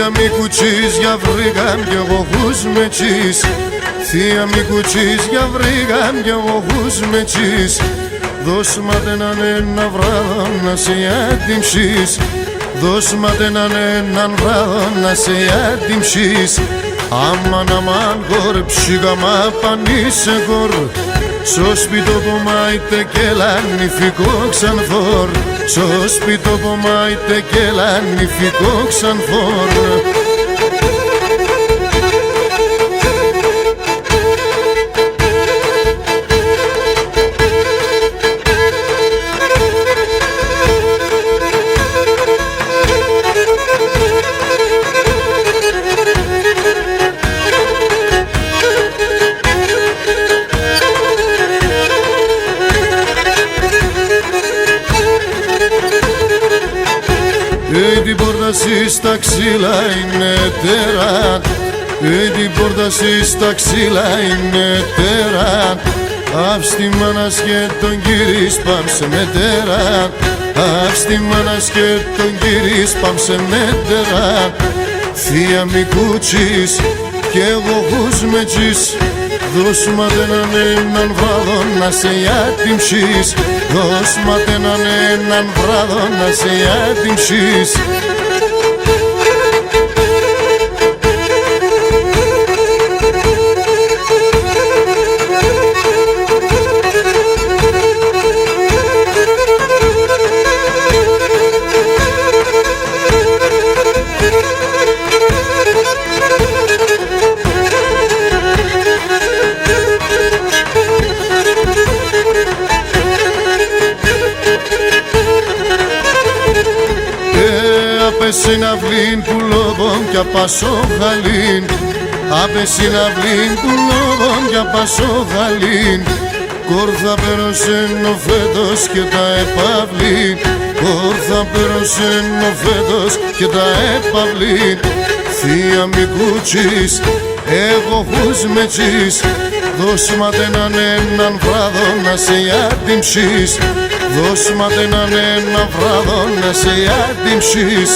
Θεία μη κουτσείς για βρήκαν κι εγώ χους με τσις. Θεία μη κουτσείς για βρήκαν κι εγώ χους με τσις. Δώσ' μ' έναν βράδο να σε άτιμψεις. Δώσ' μ' έναν βράδο να σε άτιμψεις. Αμάν αμάν κορ ψήγα μα πανίσε κορ. Στο σπίτο που μάιτε και λανιφικό ξανφόρ. Στο σπίτο που μάιτε και λανιφικό ξανφόρ. Την πόρτα στα ξύλα είναι τέρα. Την πόρτα στα ξύλα είναι τέρα. Απ' στη μάνας και τον κύρις πάμε σε μετέρα. Απ' στη μάνας και τον κύρις πάμε σε μετέρα. Θεία μη κουτσείς κι εγώ χους με τσις. Δώσ' μ' έναν βράδο να σε άτιμψεις. Δώσ' μ' έναν βράδο να σε άτιμψεις. Απε συναυλήν που λόγων κι απάσω γαλήν. Απε συναυλήν που λόγων κι απάσω γαλήν. Κόρθα πέρωσεν ο φέτος και τα επαυλήν. Κόρθα πέρωσεν ο φέτος και τα επαυλήν. Θεία μη κουτσείς, εγώ χους με τσις. Δώσ' μ' έναν βράδο να σε άτιμψεις. Δώσ' μ' έναν βράδο να σε άτιμψεις.